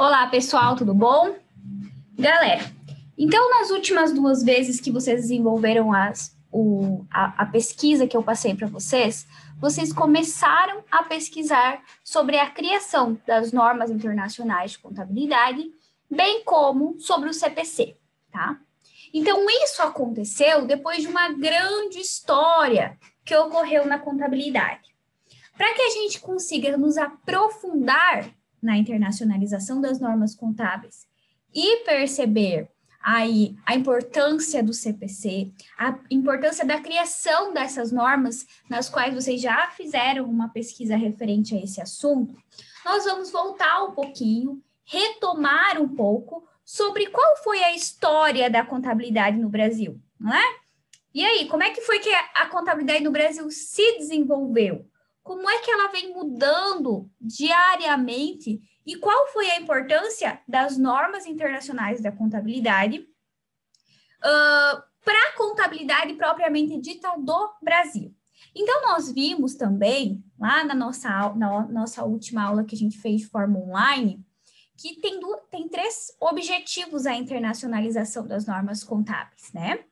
Olá, pessoal, tudo bom? Galera, então nas últimas 2 vezes que vocês desenvolveram a pesquisa que eu passei para vocês, vocês começaram a pesquisar sobre a criação das normas internacionais de contabilidade, bem como sobre o CPC, tá? Então, isso aconteceu depois de uma grande história que ocorreu na contabilidade. Para que a gente consiga nos aprofundar na internacionalização das normas contábeis e perceber aí a importância do CPC, a importância da criação dessas normas, nas quais vocês já fizeram uma pesquisa referente a esse assunto, nós vamos voltar um pouquinho, retomar um pouco sobre qual foi a história da contabilidade no Brasil, não é? E aí, como é que foi que a contabilidade no Brasil se desenvolveu? Como é que ela vem mudando diariamente e qual foi a importância das normas internacionais da contabilidade para a contabilidade propriamente dita do Brasil? Então, nós vimos também, lá na nossa última aula que a gente fez de forma online, que tem 3 objetivos a internacionalização das normas contábeis, né?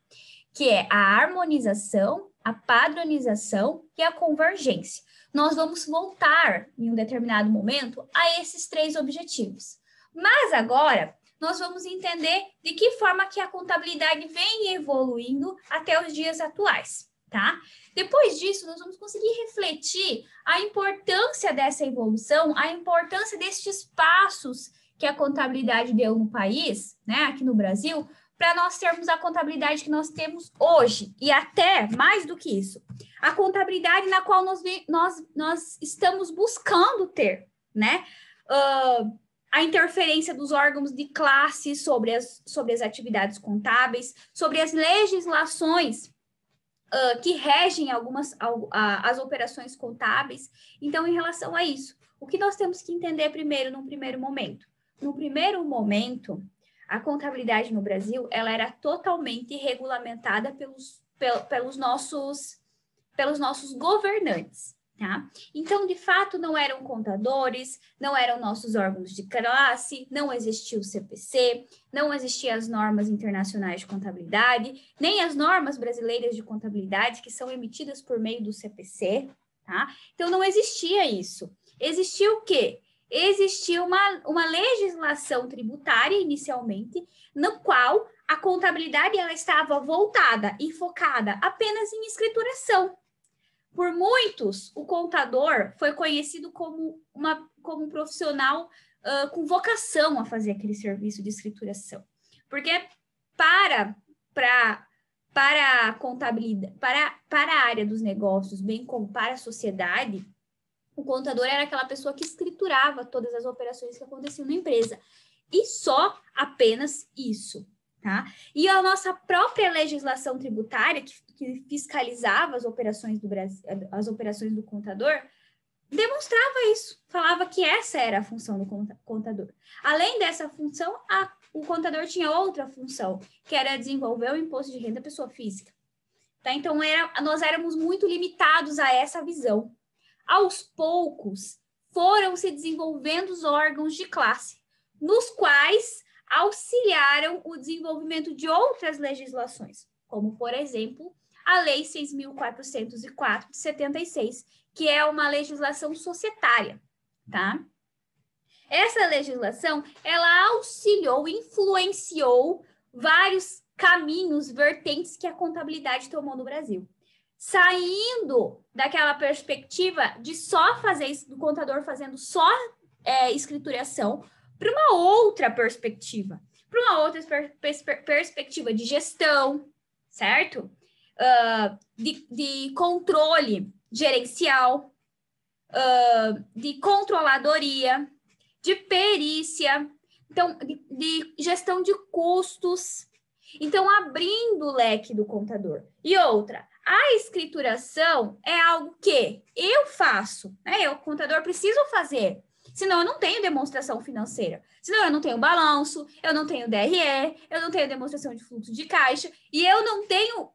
Que é a harmonização, a padronização e a convergência. Nós vamos voltar, em um determinado momento, a esses 3 objetivos. Mas agora, nós vamos entender de que forma que a contabilidade vem evoluindo até os dias atuais, tá? Depois disso, nós vamos conseguir refletir a importância dessa evolução, a importância destes passos que a contabilidade deu no país, né, aqui no Brasil, para nós termos a contabilidade que nós temos hoje, e até mais do que isso, a contabilidade na qual nós estamos buscando ter, né? A interferência dos órgãos de classe sobre as atividades contábeis, sobre as legislações que regem as operações contábeis. Então, em relação a isso, o que nós temos que entender primeiro, num primeiro momento? No primeiro momento, a contabilidade no Brasil, ela era totalmente regulamentada pelos nossos governantes, tá? Então, de fato, não eram contadores, não eram nossos órgãos de classe, não existia o CPC, não existiam as normas internacionais de contabilidade, nem as normas brasileiras de contabilidade, que são emitidas por meio do CPC, tá? Então, não existia isso. Existia o quê? Existia uma legislação tributária, inicialmente, no qual a contabilidade ela estava voltada e focada apenas em escrituração. Por muitos, o contador foi conhecido como um profissional com vocação a fazer aquele serviço de escrituração. Porque para a contabilidade, para a área dos negócios, bem como para a sociedade, o contador era aquela pessoa que escriturava todas as operações que aconteciam na empresa. E só apenas isso, tá? E a nossa própria legislação tributária, que fiscalizava as operações do Brasil, as operações do contador, demonstrava isso, falava que essa era a função do contador. Além dessa função, o contador tinha outra função, que era desenvolver o imposto de renda à pessoa física. Tá? Então, nós éramos muito limitados a essa visão. Aos poucos, foram se desenvolvendo os órgãos de classe, nos quais auxiliaram o desenvolvimento de outras legislações, como, por exemplo, a Lei 6.404 de 76, que é uma legislação societária, tá? Essa legislação, ela auxiliou, influenciou vários caminhos, vertentes que a contabilidade tomou no Brasil. Saindo daquela perspectiva de só fazer isso, do contador fazendo só escrituração, para uma outra perspectiva, perspectiva de gestão, certo? De controle gerencial, de controladoria, de perícia, então, de gestão de custos. Então, abrindo o leque do contador. E outra, a escrituração é algo que eu faço, né? Eu, contador, preciso fazer. Senão eu não tenho demonstração financeira. Senão eu não tenho balanço, eu não tenho DRE, eu não tenho demonstração de fluxo de caixa e eu não tenho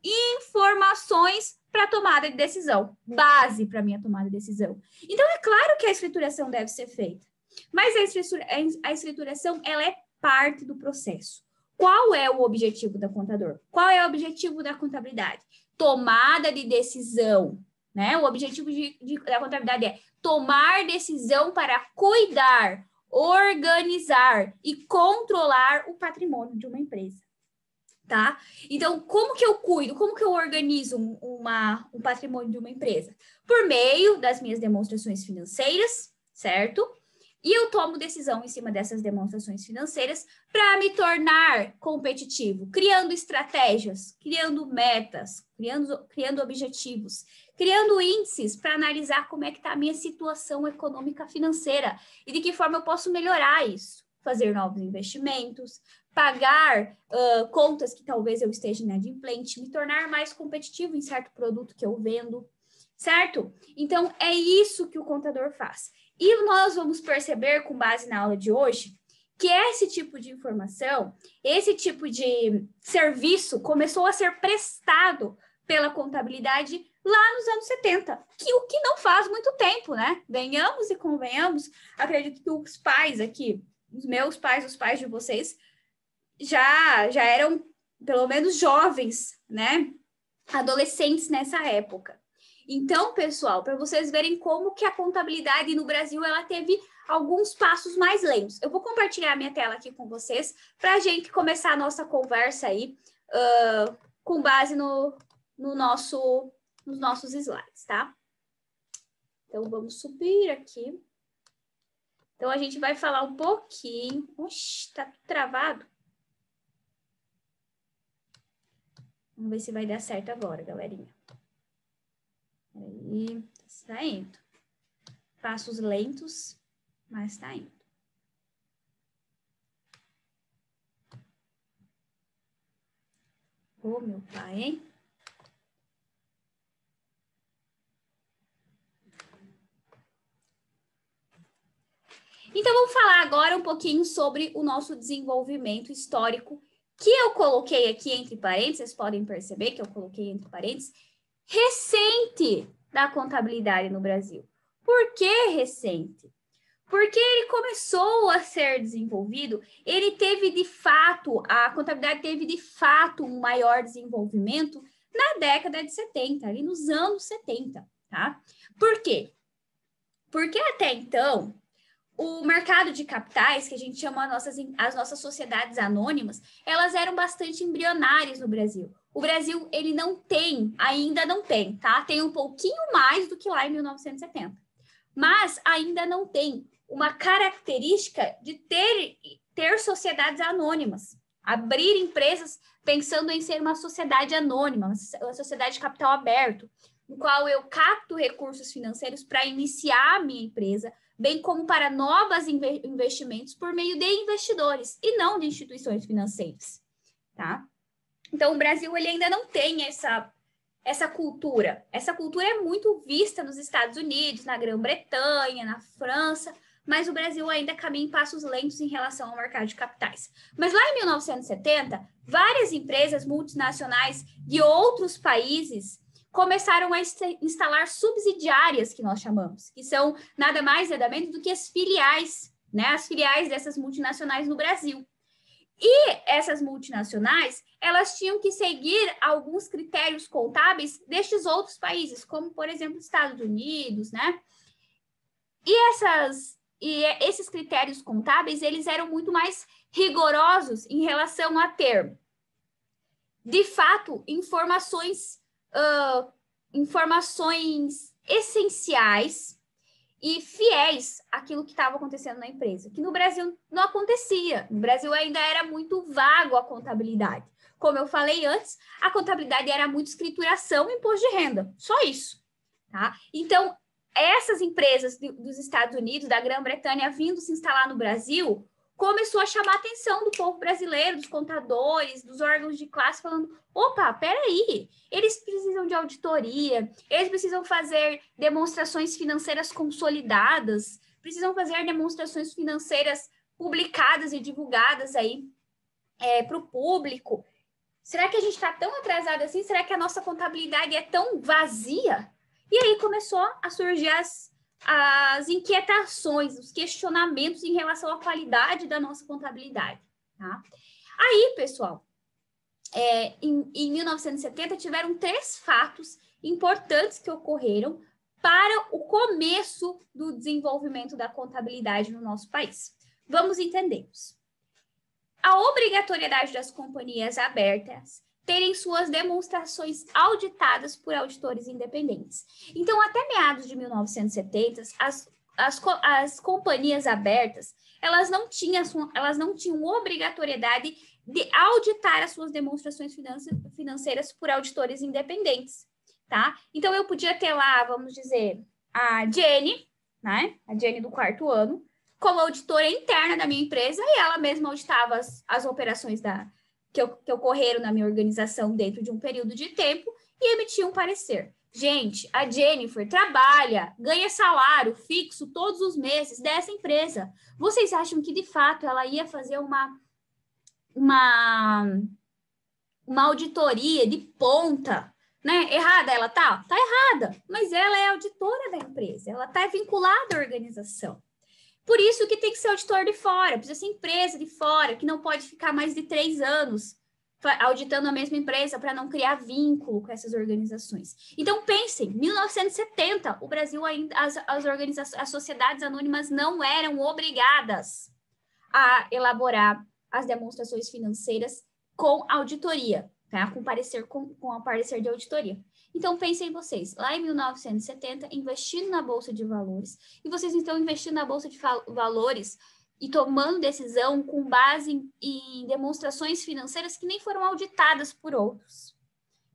informações para tomada de decisão, base para minha tomada de decisão. Então, é claro que a escrituração deve ser feita. Mas a escrituração, ela é parte do processo. Qual é o objetivo da contador? Qual é o objetivo da contabilidade? Tomada de decisão, né? O objetivo da contabilidade é tomar decisão para cuidar, organizar e controlar o patrimônio de uma empresa, tá? Então, como que eu cuido? Como que eu organizo um patrimônio de uma empresa? Por meio das minhas demonstrações financeiras, certo? E eu tomo decisão em cima dessas demonstrações financeiras para me tornar competitivo, criando estratégias, criando metas, criando objetivos, criando índices para analisar como é que está a minha situação econômica financeira e de que forma eu posso melhorar isso, fazer novos investimentos, pagar contas que talvez eu esteja inadimplente, me tornar mais competitivo em certo produto que eu vendo, certo? Então, é isso que o contador faz. E nós vamos perceber, com base na aula de hoje, que esse tipo de informação, esse tipo de serviço começou a ser prestado pela contabilidade lá nos anos 70, o que não faz muito tempo, né? Venhamos e convenhamos, acredito que os pais aqui, os meus pais, os pais de vocês, já eram, pelo menos, jovens, né? Adolescentes nessa época. Então, pessoal, para vocês verem como que a contabilidade no Brasil, ela teve alguns passos mais lentos. Eu vou compartilhar a minha tela aqui com vocês para a gente começar a nossa conversa aí com base nos nossos slides, tá? Então, vamos subir aqui. Então, a gente vai falar um pouquinho... Oxi, tá tudo travado. Vamos ver se vai dar certo agora, galerinha. Aí, tá indo. Passos lentos, mas tá indo. Ô, meu pai, hein? Então, vamos falar agora um pouquinho sobre o nosso desenvolvimento histórico, que eu coloquei aqui entre parênteses, vocês podem perceber que eu coloquei entre parênteses, recente da contabilidade no Brasil. Por que recente? Porque ele começou a ser desenvolvido, ele teve de fato, a contabilidade teve de fato um maior desenvolvimento na década de 70, ali nos anos 70, tá? Por quê? Porque até então, o mercado de capitais, que a gente chama as nossas sociedades anônimas, elas eram bastante embrionárias no Brasil. O Brasil, ele não tem, ainda não tem, tá? Tem um pouquinho mais do que lá em 1970. Mas ainda não tem uma característica de ter sociedades anônimas. Abrir empresas pensando em ser uma sociedade anônima, uma sociedade de capital aberto, no qual eu capto recursos financeiros para iniciar a minha empresa, bem como para novos investimentos por meio de investidores e não de instituições financeiras, tá? Então, o Brasil ele ainda não tem essa cultura. Essa cultura é muito vista nos Estados Unidos, na Grã-Bretanha, na França, mas o Brasil ainda caminha em passos lentos em relação ao mercado de capitais. Mas lá em 1970, várias empresas multinacionais de outros países começaram a instalar subsidiárias, que nós chamamos, que são nada mais, nada menos do que as filiais, né? As filiais dessas multinacionais no Brasil. E essas multinacionais, elas tinham que seguir alguns critérios contábeis destes outros países, como, por exemplo, Estados Unidos, né? E esses critérios contábeis, eles eram muito mais rigorosos em relação a ter, de fato, informações essenciais e fiéis àquilo que estava acontecendo na empresa, que no Brasil não acontecia. No Brasil ainda era muito vago a contabilidade. Como eu falei antes, a contabilidade era muito escrituração e imposto de renda, só isso, tá? Então, essas empresas dos Estados Unidos, da Grã-Bretanha, vindo se instalar no Brasil, começou a chamar a atenção do povo brasileiro, dos contadores, dos órgãos de classe, falando, opa, peraí, eles precisam de auditoria, eles precisam fazer demonstrações financeiras consolidadas, precisam fazer demonstrações financeiras publicadas e divulgadas aí para o público. Será que a gente está tão atrasado assim? Será que a nossa contabilidade é tão vazia? E aí começou a surgir as inquietações, os questionamentos em relação à qualidade da nossa contabilidade, tá? Aí, pessoal, em 1970 tiveram 3 fatos importantes que ocorreram para o começo do desenvolvimento da contabilidade no nosso país. Vamos entendê-los. A obrigatoriedade das companhias abertas terem suas demonstrações auditadas por auditores independentes. Então, até meados de 1970, as companhias abertas, elas não tinham obrigatoriedade de auditar as suas demonstrações financeiras por auditores independentes, tá? Então, eu podia ter lá, vamos dizer, a Jenny, né? A Jenny do 4º ano, como auditora interna da minha empresa, e ela mesma auditava as operações que ocorreram na minha organização dentro de um período de tempo e emitia um parecer. Gente, a Jennifer trabalha, ganha salário fixo todos os meses dessa empresa. Vocês acham que, de fato, ela ia fazer uma auditoria de ponta, né? Errada ela tá? Tá errada, mas ela é auditora da empresa, ela tá vinculada à organização. Por isso que tem que ser auditor de fora, precisa ser empresa de fora, que não pode ficar mais de 3 anos auditando a mesma empresa para não criar vínculo com essas organizações. Então, pensem, 1970, o Brasil ainda, as sociedades anônimas não eram obrigadas a elaborar as demonstrações financeiras com auditoria, tá? com a parecer de auditoria. Então, pensem vocês, lá em 1970, investindo na Bolsa de Valores, e vocês estão investindo na Bolsa de Valores e tomando decisão com base em demonstrações financeiras que nem foram auditadas por outros,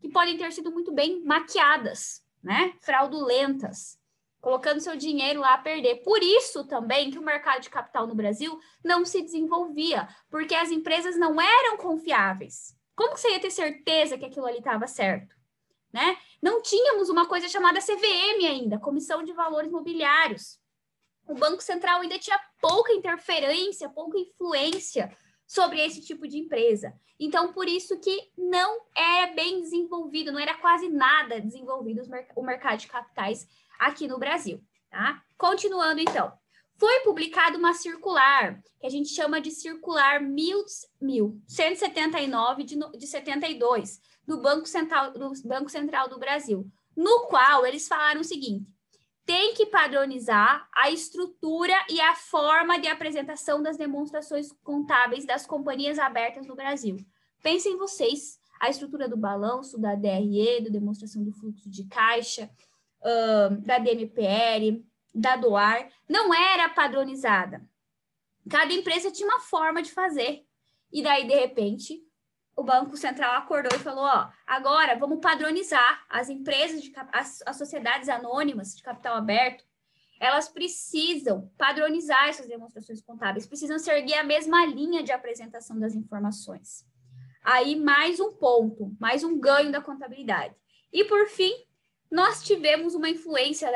que podem ter sido muito bem maquiadas, né? Fraudulentas, colocando seu dinheiro lá a perder. Por isso também que o mercado de capital no Brasil não se desenvolvia, porque as empresas não eram confiáveis. Como que você ia ter certeza que aquilo ali estava certo? Né? Não tínhamos uma coisa chamada CVM ainda, Comissão de Valores Mobiliários. O Banco Central ainda tinha pouca interferência, pouca influência sobre esse tipo de empresa. Então, por isso que não é bem desenvolvido, não era quase nada desenvolvido o mercado de capitais aqui no Brasil. Tá? Continuando, então. Foi publicada uma circular, que a gente chama de Circular 1179 de 72, do Banco Central do Brasil, no qual eles falaram o seguinte: tem que padronizar a estrutura e a forma de apresentação das demonstrações contábeis das companhias abertas no Brasil. Pensem vocês, a estrutura do balanço, da DRE, da demonstração do fluxo de caixa, da DMPR, da DOAR, não era padronizada. Cada empresa tinha uma forma de fazer. E daí, de repente, o Banco Central acordou e falou, ó, agora vamos padronizar as empresas, as sociedades anônimas de capital aberto, elas precisam padronizar essas demonstrações contábeis, precisam seguir a mesma linha de apresentação das informações. Aí, mais um ponto, mais um ganho da contabilidade. E, por fim, nós tivemos uma influência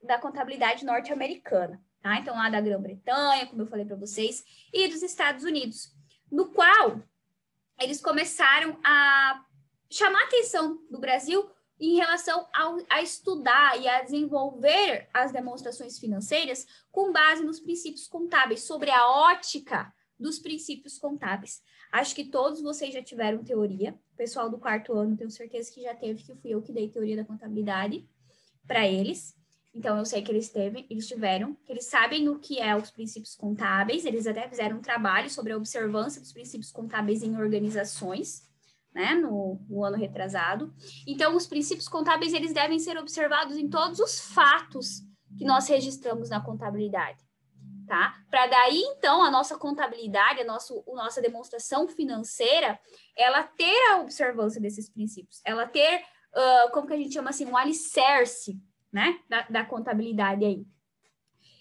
da contabilidade norte-americana, tá? Então, lá da Grã-Bretanha, como eu falei para vocês, e dos Estados Unidos, no qual eles começaram a chamar a atenção do Brasil em relação a estudar e a desenvolver as demonstrações financeiras com base nos princípios contábeis, sobre a ótica dos princípios contábeis. Acho que todos vocês já tiveram teoria. O pessoal do 4º ano, tenho certeza que já teve, que fui eu que dei teoria da contabilidade para eles. Então, eu sei que eles tiveram, que eles sabem o que é os princípios contábeis, eles até fizeram um trabalho sobre a observância dos princípios contábeis em organizações, né, no ano retrasado. Então, os princípios contábeis, eles devem ser observados em todos os fatos que nós registramos na contabilidade. Tá? Para daí, então, a nossa contabilidade, a nossa demonstração financeira, ela ter a observância desses princípios, ela ter, como que a gente chama assim, um alicerce, né, da contabilidade aí.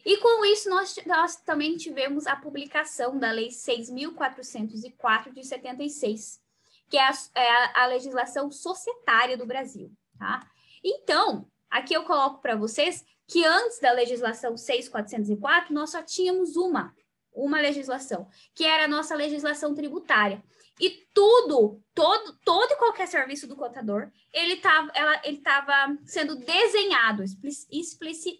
E com isso, nós também tivemos a publicação da Lei 6.404 de 76, que é a legislação societária do Brasil, tá? Então, aqui eu coloco para vocês que antes da legislação 6.404, nós só tínhamos uma legislação, que era a nossa legislação tributária. E todo e qualquer serviço do contador, ele estava sendo desenhado,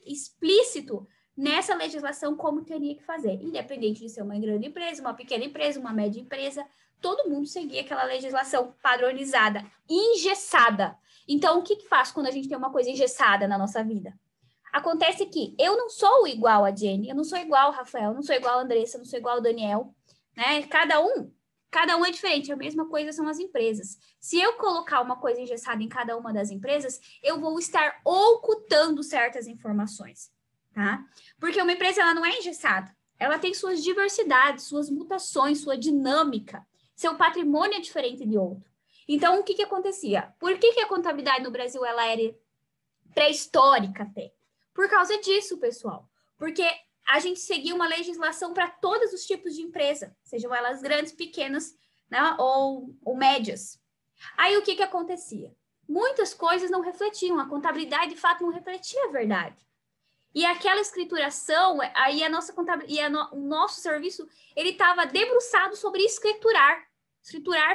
explícito nessa legislação como teria que fazer, independente de ser uma grande empresa, uma pequena empresa, uma média empresa, todo mundo seguia aquela legislação padronizada, engessada. Então, o que faz quando a gente tem uma coisa engessada na nossa vida? Acontece que eu não sou igual a Jenny, eu não sou igual ao Rafael, eu não sou igual a Andressa, eu não sou igual ao Daniel, né? Cada um é diferente, a mesma coisa são as empresas. Se eu colocar uma coisa engessada em cada uma das empresas, eu vou estar ocultando certas informações, tá? Porque uma empresa, ela não é engessada, ela tem suas diversidades, suas mutações, sua dinâmica, seu patrimônio é diferente de outro. Então, o que acontecia? Por que a contabilidade no Brasil, ela era pré-histórica até? Por causa disso, pessoal. Porque a gente seguia uma legislação para todos os tipos de empresa, sejam elas grandes, pequenas, né, ou médias. Aí, o que acontecia? Muitas coisas não refletiam, a contabilidade, de fato, não refletia a verdade. E aquela escrituração, aí a nossa contabilidade, o nosso serviço, ele estava debruçado sobre escriturar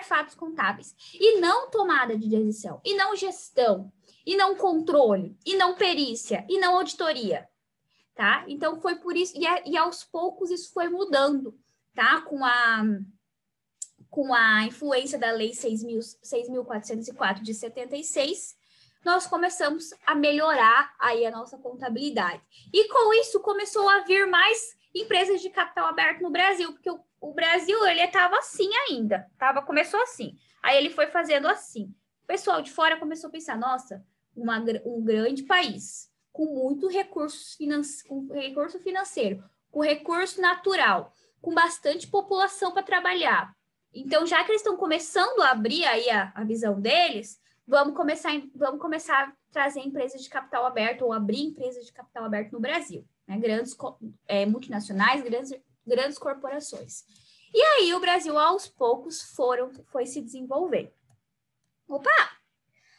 fatos contábeis, e não tomada de decisão, e não gestão, e não controle, e não perícia, e não auditoria, tá? Então, foi por isso, e aos poucos isso foi mudando, tá? Com a influência da Lei 6.404 de 76, nós começamos a melhorar aí a nossa contabilidade. E com isso começou a vir mais empresas de capital aberto no Brasil, porque o Brasil, ele estava assim ainda, começou assim. Aí ele foi fazendo assim. O pessoal de fora começou a pensar, nossa, um grande país, com muito recurso financeiro, com recurso natural, com bastante população para trabalhar. Então, já que eles estão começando a abrir aí a visão deles, vamos começar a trazer empresas de capital aberto ou abrir empresas de capital aberto no Brasil, né? Grandes multinacionais, grandes corporações. E aí o Brasil, aos poucos, foi se desenvolver. Opa!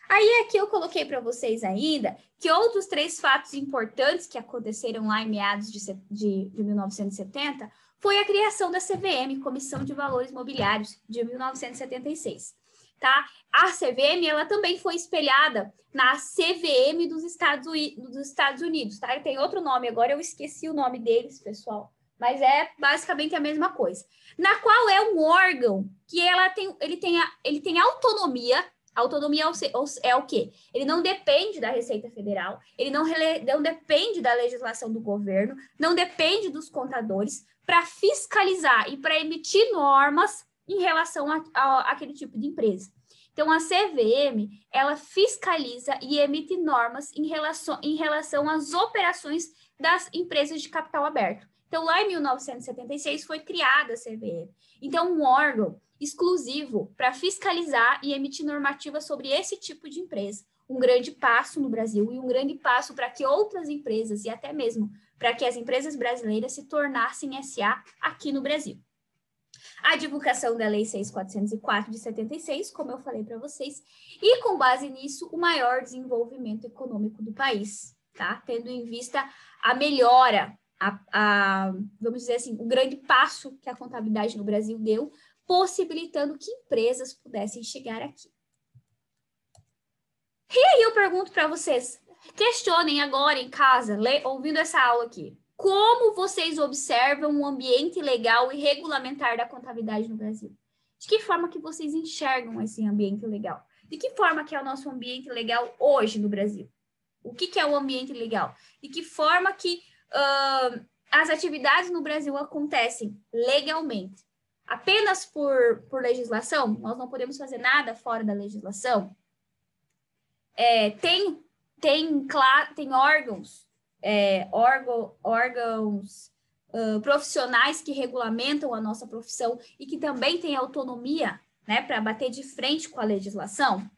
Aí aqui eu coloquei para vocês ainda que outros 3 fatos importantes que aconteceram lá em meados de 1970 foi a criação da CVM, Comissão de Valores Mobiliários, de 1976. Tá? A CVM, ela também foi espelhada na CVM dos Estados Unidos, tá? Tem outro nome, agora eu esqueci o nome deles, pessoal, mas é basicamente a mesma coisa. Na qual é um órgão que ele tem autonomia. Autonomia é o quê? Ele não depende da Receita Federal, ele não depende da legislação do governo, não depende dos contadores para fiscalizar e para emitir normas em relação àquele tipo de empresa. Então, a CVM, ela fiscaliza e emite normas em relação às operações das empresas de capital aberto. Então, lá em 1976 foi criada a CVM. Então, um órgão exclusivo para fiscalizar e emitir normativas sobre esse tipo de empresa. Um grande passo no Brasil e um grande passo para que outras empresas e até mesmo para que as empresas brasileiras se tornassem SA aqui no Brasil. A divulgação da Lei 6.404 de 76, como eu falei para vocês, e com base nisso, o maior desenvolvimento econômico do país, tá? Tendo em vista a melhora, vamos dizer assim, o grande passo que a contabilidade no Brasil deu, possibilitando que empresas pudessem chegar aqui. E aí eu pergunto para vocês, questionem agora em casa, ouvindo essa aula aqui. Como vocês observam o ambiente legal e regulamentar da contabilidade no Brasil? De que forma que vocês enxergam esse ambiente legal? De que forma que é o nosso ambiente legal hoje no Brasil? O que é o ambiente legal? De que forma que as atividades no Brasil acontecem legalmente? Apenas por legislação? Nós não podemos fazer nada fora da legislação? Tem órgãos profissionais que regulamentam a nossa profissão e que também têm autonomia, né, para bater de frente com a legislação,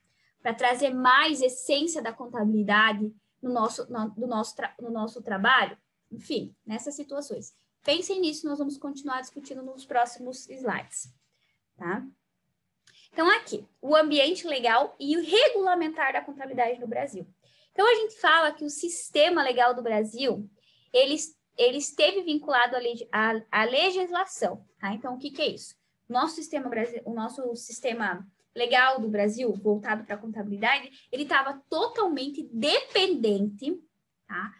para trazer mais essência da contabilidade no nosso trabalho. Enfim, nessas situações. Pensem nisso, nós vamos continuar discutindo nos próximos slides, tá? Então, aqui, o ambiente legal e o regulamentar da contabilidade no Brasil. Então, a gente fala que o sistema legal do Brasil, ele esteve vinculado à legislação, tá? Então, o que é isso? o nosso sistema legal do Brasil, voltado para a contabilidade, ele estava totalmente dependente, tá,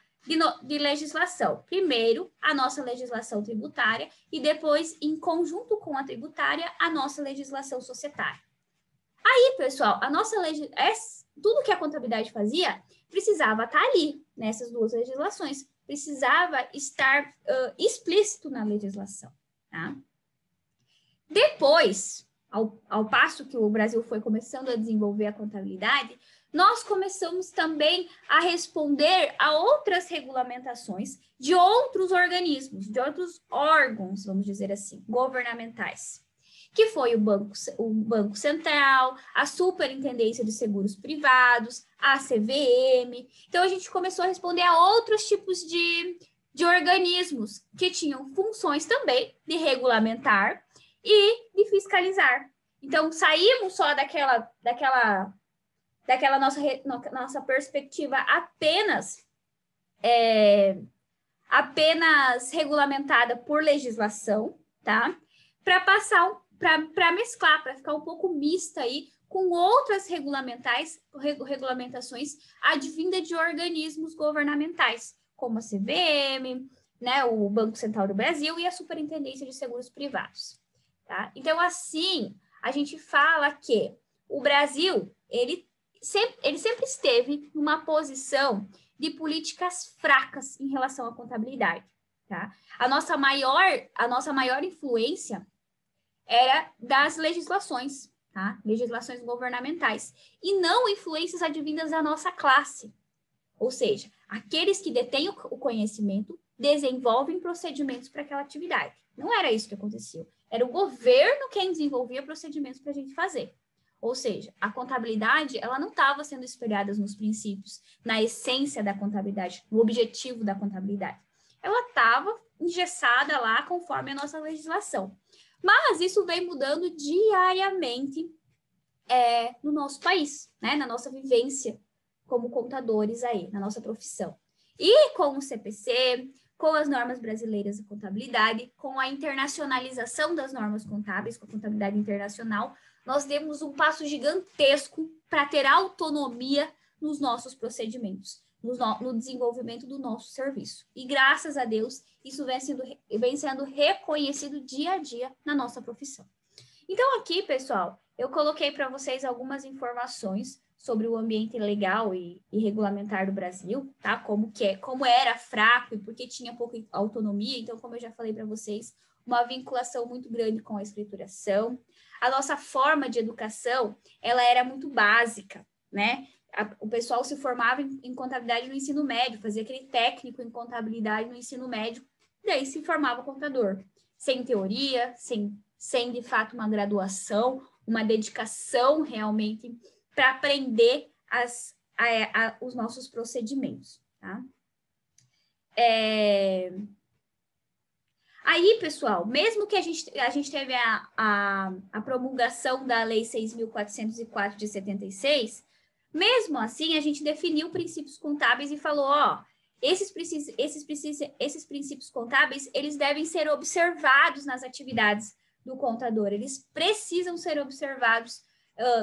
de legislação. Primeiro, a nossa legislação tributária e depois, em conjunto com a tributária, a nossa legislação societária. Aí, pessoal, tudo que a contabilidade fazia precisava estar ali, nessas duas legislações, precisava estar explícito na legislação, tá? Depois, ao passo que o Brasil foi começando a desenvolver a contabilidade, nós começamos também a responder a outras regulamentações de outros organismos, de outros órgãos, vamos dizer assim, governamentais, que foi o Banco Central, a Superintendência de Seguros Privados, a CVM. Então, a gente começou a responder a outros tipos de organismos que tinham funções também de regulamentar e de fiscalizar. Então, saímos só daquela nossa perspectiva apenas regulamentada por legislação, tá? Para mesclar, para ficar um pouco mista aí com outras regulamentações advindas de organismos governamentais, como a CVM, né, o Banco Central do Brasil e a Superintendência de Seguros Privados, tá? Então, assim, a gente fala que o Brasil, ele sempre esteve numa posição de políticas fracas em relação à contabilidade, tá? A nossa maior influência era das legislações, tá? Legislações governamentais, e não influências advindas da nossa classe. Ou seja, aqueles que detêm o conhecimento desenvolvem procedimentos para aquela atividade. Não era isso que aconteceu. Era o governo quem desenvolvia procedimentos para a gente fazer. Ou seja, a contabilidade, ela não estava sendo espelhada nos princípios, na essência da contabilidade, no objetivo da contabilidade. Ela estava engessada lá conforme a nossa legislação. Mas isso vem mudando diariamente no nosso país, né? Na nossa vivência como contadores aí, na nossa profissão. E com o CPC, com as normas brasileiras de contabilidade, com a internacionalização das normas contábeis, com a contabilidade internacional, nós demos um passo gigantesco para ter autonomia nos nossos procedimentos, no desenvolvimento do nosso serviço. E graças a Deus, isso vem sendo reconhecido dia a dia na nossa profissão. Então aqui, pessoal, eu coloquei para vocês algumas informações sobre o ambiente legal e regulamentar do Brasil, tá? Como era fraco e porque tinha pouca autonomia. Então, como eu já falei para vocês, uma vinculação muito grande com a escrituração. A nossa forma de educação, ela era muito básica, né? O pessoal se formava em contabilidade no ensino médio, fazia aquele técnico em contabilidade no ensino médio, e daí se formava contador. Sem teoria, sem de fato uma graduação, uma dedicação realmente para aprender os nossos procedimentos, tá? Aí, pessoal, mesmo que a gente teve a promulgação da Lei 6.404 de 76, mesmo assim, a gente definiu princípios contábeis e falou, ó, esses princípios contábeis, eles devem ser observados nas atividades do contador, eles precisam ser observados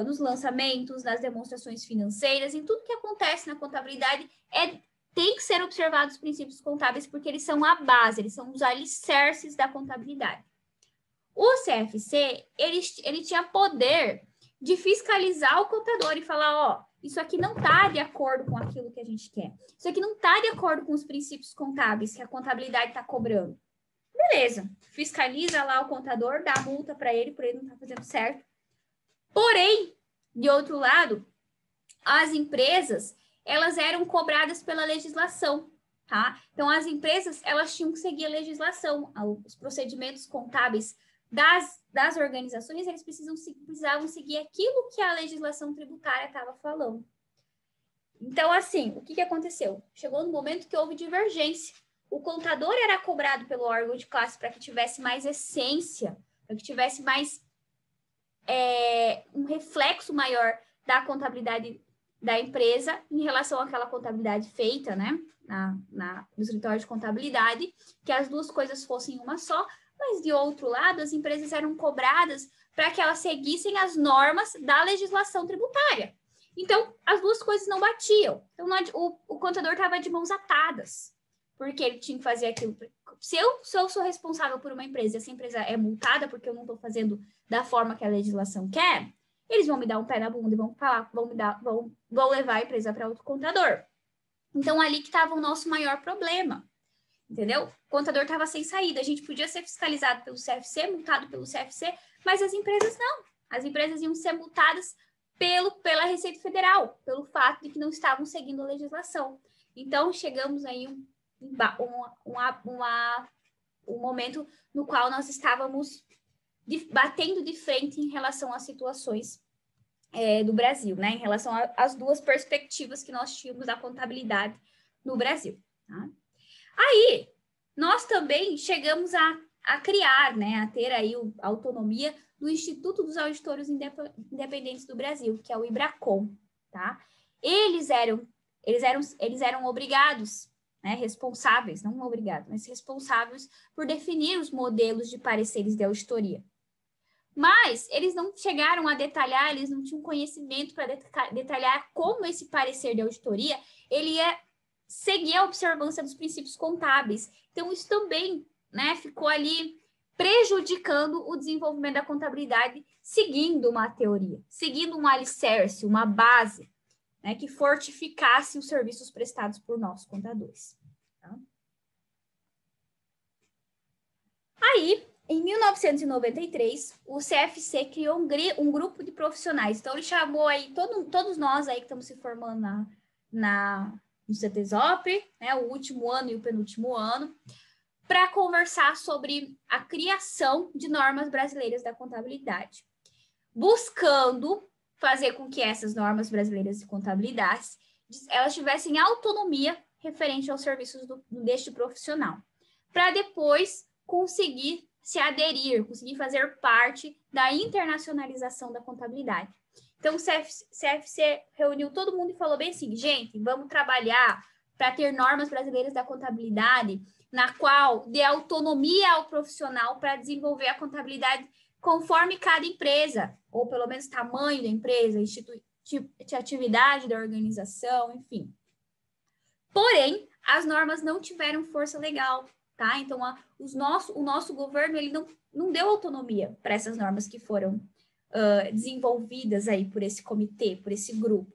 nos lançamentos, nas demonstrações financeiras, em tudo que acontece na contabilidade, tem que ser observados os princípios contábeis, porque eles são a base, eles são os alicerces da contabilidade. O CFC, ele tinha poder de fiscalizar o contador e falar, ó, isso aqui não está de acordo com aquilo que a gente quer. Isso aqui não está de acordo com os princípios contábeis que a contabilidade está cobrando. Beleza, fiscaliza lá o contador, dá multa para ele, por ele não estar fazendo certo. Porém, de outro lado, as empresas, elas eram cobradas pela legislação, tá? Então, as empresas, elas tinham que seguir a legislação, os procedimentos contábeis das organizações, eles precisavam seguir aquilo que a legislação tributária estava falando. Então, assim, o que aconteceu? Chegou no momento que houve divergência. O contador era cobrado pelo órgão de classe para que tivesse mais essência, para que tivesse mais um reflexo maior da contabilidade da empresa em relação àquela contabilidade feita, né, no escritório de contabilidade, que as duas coisas fossem uma só, mas de outro lado, as empresas eram cobradas para que elas seguissem as normas da legislação tributária. Então, as duas coisas não batiam. Então, o contador estava de mãos atadas, porque ele tinha que fazer aquilo. Se eu sou responsável por uma empresa e essa empresa é multada porque eu não estou fazendo da forma que a legislação quer, eles vão me dar um pé na bunda e vão levar a empresa para outro contador. Então, ali que estava o nosso maior problema, entendeu? O contador estava sem saída. A gente podia ser fiscalizado pelo CFC, multado pelo CFC, mas as empresas não. As empresas iam ser multadas pela Receita Federal, pelo fato de que não estavam seguindo a legislação. Então, chegamos aí um momento no qual nós estávamos batendo de frente em relação às situações do Brasil, né? Em relação às duas perspectivas que nós tínhamos da contabilidade no Brasil. Tá? Aí, nós também chegamos a criar, né? A ter aí a autonomia do Instituto dos Auditores Independentes do Brasil, que é o IBRACON, tá? Eles eram obrigados, né? Responsáveis, não obrigados, mas responsáveis por definir os modelos de pareceres de auditoria. Mas eles não chegaram a detalhar, eles não tinham conhecimento para detalhar como esse parecer de auditoria ele ia seguir a observância dos princípios contábeis. Então, isso também, né, ficou ali prejudicando o desenvolvimento da contabilidade, seguindo uma teoria, seguindo um alicerce, uma base, né, que fortificasse os serviços prestados por nós, contadores. Tá? Aí, em 1993, o CFC criou um grupo de profissionais. Então, ele chamou aí todos nós aí que estamos se formando no CETESOP, né, o último ano e o penúltimo ano, para conversar sobre a criação de normas brasileiras da contabilidade, buscando fazer com que essas normas brasileiras de contabilidade elas tivessem autonomia referente aos serviços deste profissional, para depois conseguir se aderir, conseguir fazer parte da internacionalização da contabilidade. Então, o CFC reuniu todo mundo e falou bem assim, gente, vamos trabalhar para ter normas brasileiras da contabilidade, na qual dê autonomia ao profissional para desenvolver a contabilidade conforme cada empresa, ou pelo menos tamanho da empresa, atividade da organização, enfim. Porém, as normas não tiveram força legal, tá? Então, o nosso governo ele não deu autonomia para essas normas que foram desenvolvidas aí por esse comitê, por esse grupo.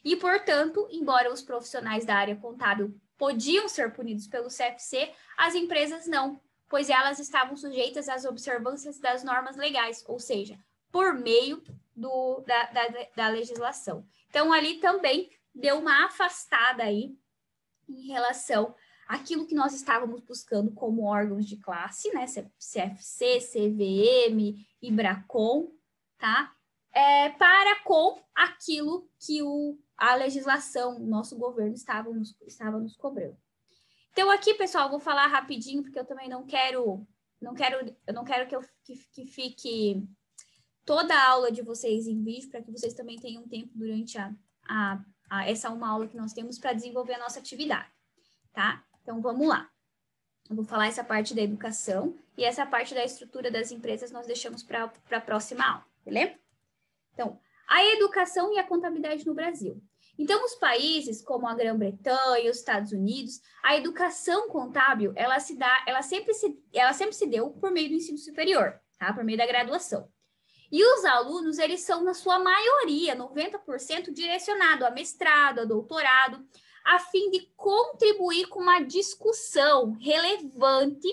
E, portanto, embora os profissionais da área contábil podiam ser punidos pelo CFC, as empresas não, pois elas estavam sujeitas às observâncias das normas legais, ou seja, por meio da legislação. Então, ali também deu uma afastada aí em relação àquilo que nós estávamos buscando como órgãos de classe, né? CFC, CVM, IBRACON, tá? Para com aquilo que a legislação, o nosso governo estava nos cobrando. Então, aqui, pessoal, eu vou falar rapidinho, porque eu também não quero que fique toda a aula de vocês em vídeo, para que vocês também tenham tempo durante essa uma aula que nós temos para desenvolver a nossa atividade, tá? Então, vamos lá. Eu vou falar essa parte da educação e essa parte da estrutura das empresas nós deixamos para a próxima aula, beleza? Então, a educação e a contabilidade no Brasil. Então, os países como a Grã-Bretanha, os Estados Unidos, a educação contábil, ela sempre se deu por meio do ensino superior, tá? Por meio da graduação. E os alunos, eles são, na sua maioria, 90%, direcionados a mestrado, a doutorado, a fim de contribuir com uma discussão relevante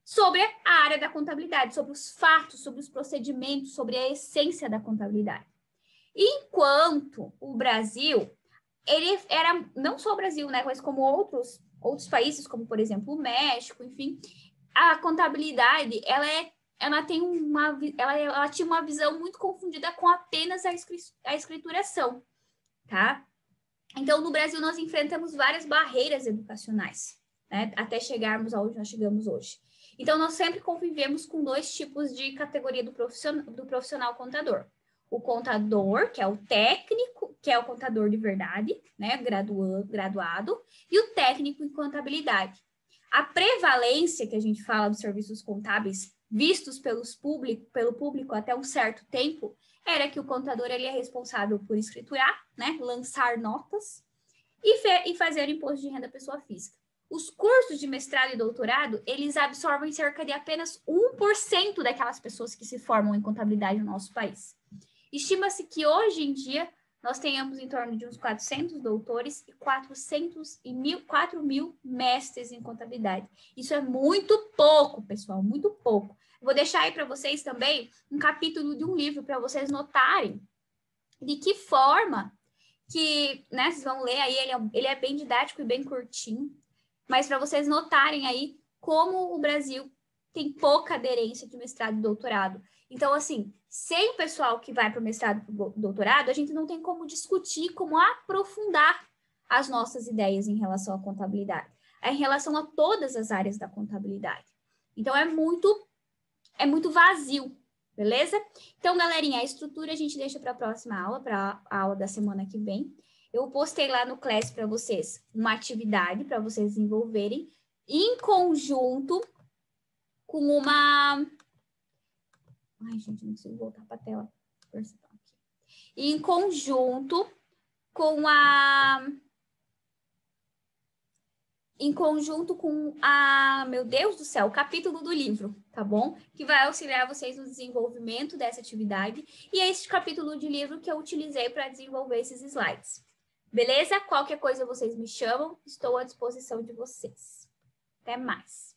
sobre a área da contabilidade, sobre os fatos, sobre os procedimentos, sobre a essência da contabilidade. Enquanto o Brasil, ele era, não só o Brasil, né, mas como outros países, como, por exemplo, o México, enfim, a contabilidade, ela tinha uma visão muito confundida com apenas a escrituração, tá? Então, no Brasil, nós enfrentamos várias barreiras educacionais, né, até chegarmos aonde nós chegamos hoje. Então, nós sempre convivemos com dois tipos de categoria do profissional contador. O contador, que é o técnico, que é o contador de verdade, né, graduado, e o técnico em contabilidade. A prevalência que a gente fala dos serviços contábeis vistos pelo público até um certo tempo era que o contador ele é responsável por escriturar, né, lançar notas e fazer o imposto de renda à pessoa física. Os cursos de mestrado e doutorado, eles absorvem cerca de apenas 1% daquelas pessoas que se formam em contabilidade no nosso país. Estima-se que hoje em dia nós tenhamos em torno de uns 400 doutores e 4 mil mestres em contabilidade. Isso é muito pouco, pessoal, muito pouco. Vou deixar aí para vocês também um capítulo de um livro para vocês notarem de que forma que, né, vocês vão ler aí, ele é bem didático e bem curtinho, mas para vocês notarem aí como o Brasil tem pouca aderência de mestrado e doutorado. Então, assim, sem o pessoal que vai para o mestrado e doutorado, a gente não tem como discutir, como aprofundar as nossas ideias em relação à contabilidade, em relação a todas as áreas da contabilidade. Então, é muito vazio, beleza? Então, galerinha, a estrutura a gente deixa para a próxima aula, para a aula da semana que vem. Eu postei lá no Class para vocês uma atividade para vocês desenvolverem em conjunto com uma... Ai, gente, não consigo voltar para a tela. Em conjunto com a... meu Deus do céu, o capítulo do livro, tá bom? Que vai auxiliar vocês no desenvolvimento dessa atividade. E é esse capítulo de livro que eu utilizei para desenvolver esses slides. Beleza? Qualquer coisa vocês me chamam, estou à disposição de vocês. Até mais.